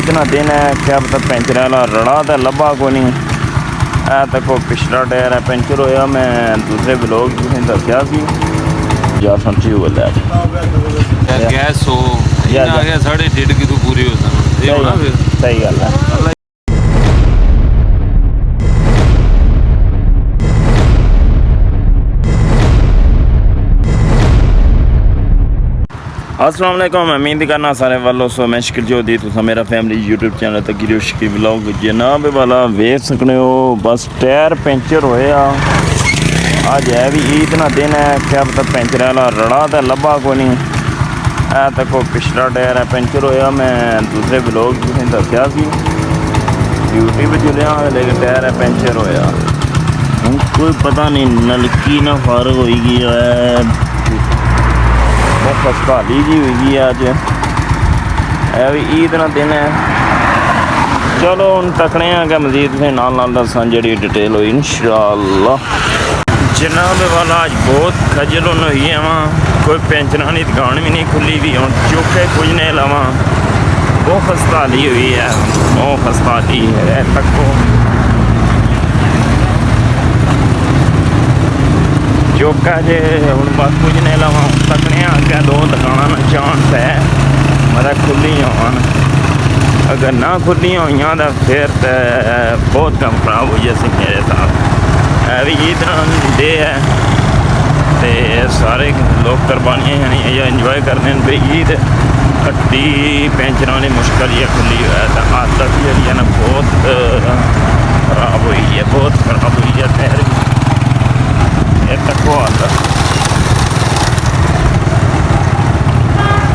इतना दिन है, क्या पता पेंचर वाला रड़ा तो लभा को नहीं। तो को पिछला टायर है पेंचर होया। मैं दूसरे ब्लॉग तुसें दस्या सी या समझी हो गया गैस हो या गया 1.5 की तो पूरी हो सकती है ना। फिर सही गल है। अस्सलाम वालेकुम, उम्मीद करना सारे वालों सो मैं शकील जो दी तुसा मेरा फैमिली यूट्यूब चैनल तक गिरो शकील ब्लॉग जनाब वाला वेख सकने हो। बस टायर पेंचर होया। अज है भी ईद ना दिन है, क्या पता पेंचर वाला रड़ा तो लभा को नहीं। तो को पिछला टायर है पेंचर होया। मैं दूसरे ब्लॉग तुसें दस्या सी ड्यूटी पर चलिया, लेकिन टायर है पेंचर होया। हूँ कोई पता नहीं नलकी ना फारग हो गई है, खस्ताली जी हुई अज है भी ईद ना दिन है। चलो हम तकने कि मजीद तुसें नाल दसा जी डिटेल हुई इंशाअल्लाह। जनाब वाला अज बहुत खजल हुई है वहाँ, कोई पेंचर की दुकान भी नहीं खुली भी हूँ चौके कुछ नहीं लवा। बहुत खस्ताली हुई है, बहुत खस्ताली है। तको चौका जे हूँ बस कुछ नहीं लवा तकने अगर दो दुकाना में चांस है मतलब खुली होन। अगर ना खुली हुई तो फिर तो बहुत कम खराब हो जैसे मेरे साथ है भी इतना दे है। तो सारे लोग कुर्बानियाँ या इंजॉय करते हैं भाई ईद खट्टी पेंचर वाली मुश्किल ये खुली हुआ है। तो आदत जी है ना बहुत खराब हुई है, बहुत खराब हुई है। टायर तको आता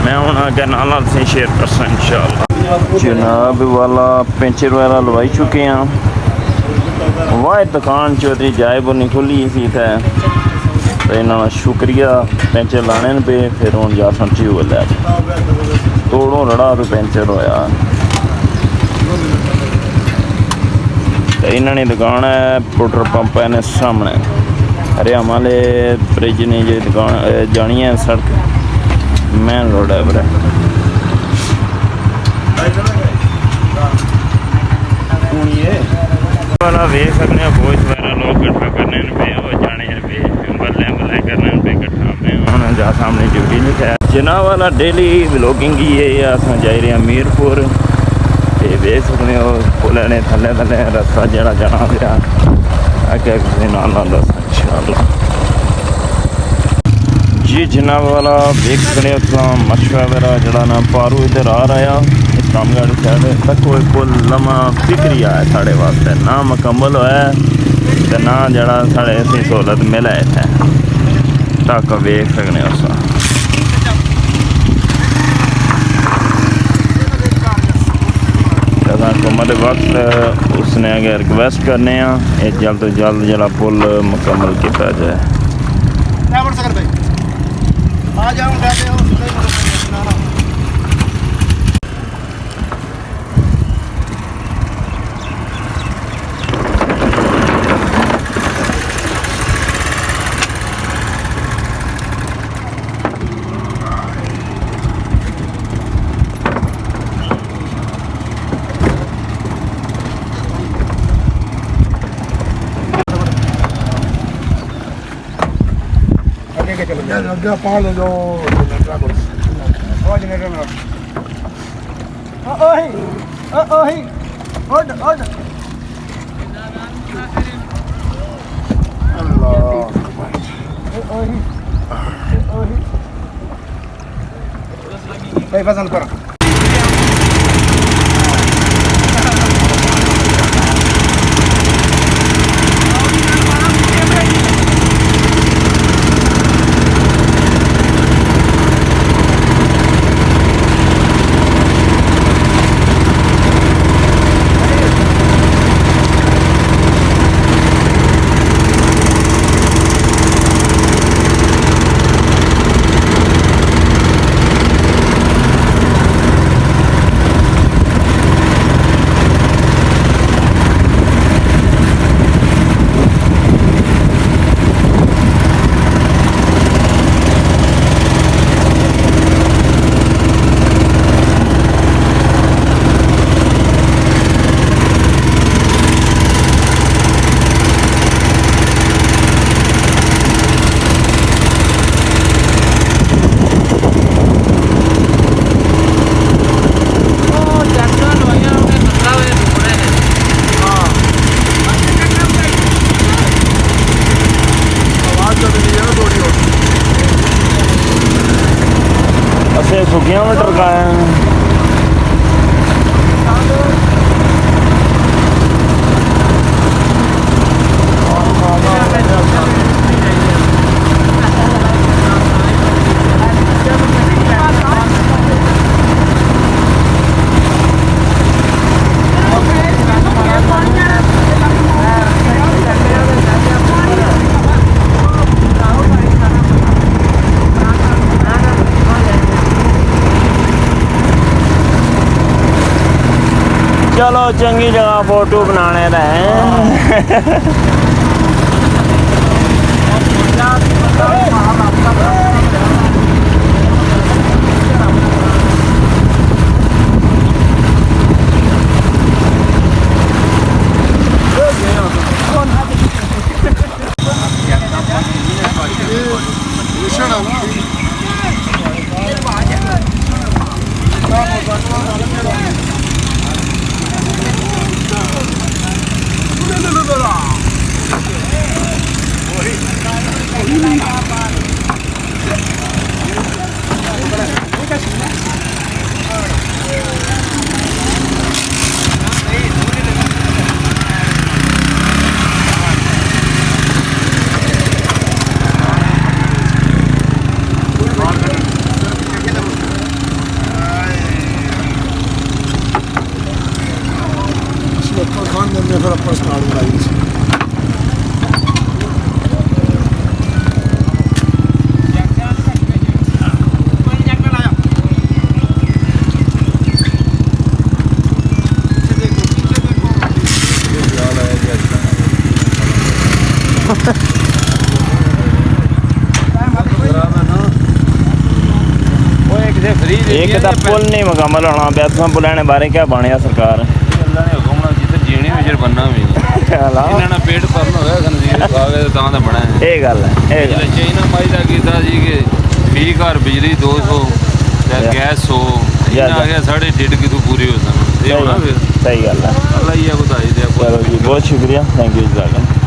मैं हूँ अगर नाल से शेयर करसा इंशाअल्लाह। जनाब वाला पेंचर वगैरह लवाई चुके हैं। वाह दुकान चौधरी जायब नहीं खुली सी थे तो इन्होंने शुक्रिया पेंचर लाने पे। फिर हूँ जा समझी हो गया तोड़ों रड़ा तो पेंचर होया। तो इन्होंने दुकान है पेट्रोल पंप है ने सामने हरियाणा वाले ब्रिज ने जो दुकान जानी है सड़क मेन रोड है पर वाला वेख सकने बहुत सारा लोग कट्ठा करने पे वो जाने पे बल्ले बल्ले करने पे कट्ठा में उन्होंने जा सामने ड्यूटी लिखा है। जनाब वाला डेली व्लॉगिंग की है अस जा रहे हैं मीरपुर। ये वेख सकते हो पुल ने थले थले रस्ता जरा जाना पिया अगे नाल दस इंशाअल्लाह जी। जनाब वाला देख सकते हो मशवा वगैरह जरा ना पारू इधर आ रहा है कामगार साइड तक कोई पुल लम्हा फिक्री आया साढ़े वास्ते ना मुकम्मल होया तो ना जरा साढ़े ऐसी सहूलत मिला इतने तक वेख सकने उस हुकूमत वक्त उसने अगर रिक्वेस्ट करने ये जल्द तो जल्द जरा पुल मुकम्मल किया जाए। Ya Paulo do Dragons. Pode né, Renato? Oi! Oi! Olha, olha. Allah. Oi. Oi. Vai fazendo para. चलो चंगी जगह फोटो बनाने रहे फिर अपन स्टार्ट कराई एक तो पुल नहीं मुकम्मल होना पे पुलाने बारे क्या बने सरकार अल्लाह ने हुक्म ना जिथे जीने विचर बनना भी ਇਹਨਾਂ ਨਾਲ ਪੇਟ ਭਰਨ ਹੋਇਆ ਖਨਜ਼ੀਰ ਖਾ ਕੇ ਤਾਂ ਦਾ ਬਣਾ ਹੈ ਇਹ ਗੱਲ ਹੈ ਇਹ ਗੱਲ ਚਾਈਨਾ ਮਾਈ ਦਾ ਕੀਤਾ ਸੀ ਕਿ 20 ਘਰ ਬਿਜਲੀ 200 ਤੇ ਗੈਸ 100 ਇਹਨਾਂ ਆ ਗਿਆ 1.5 ਕਿਲੋ ਪੂਰੀ ਹੋ ਜਾਣਾ ਇਹ ਹੋਣਾ ਫਿਰ ਸਹੀ ਗੱਲ ਹੈ ਅੱਲਾ ਹੀ ਆ ਬਤਾਈ ਦੇ ਚਲੋ ਜੀ ਬਹੁਤ ਸ਼ੁਕਰੀਆ ਥੈਂਕ ਯੂ ਜਜ਼ਾਕਨ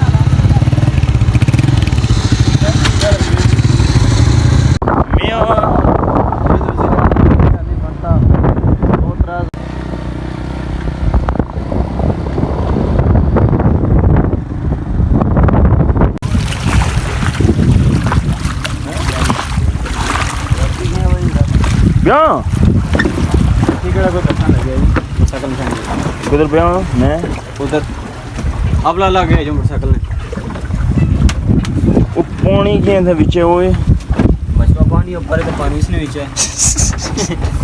किधर पे हूँ मैं उधर अब ला गया जो मोटरसाइकिल ने वो पानी के थे पीछे वो बचवा पानी ऊपर है तो पानी इसने नीचे है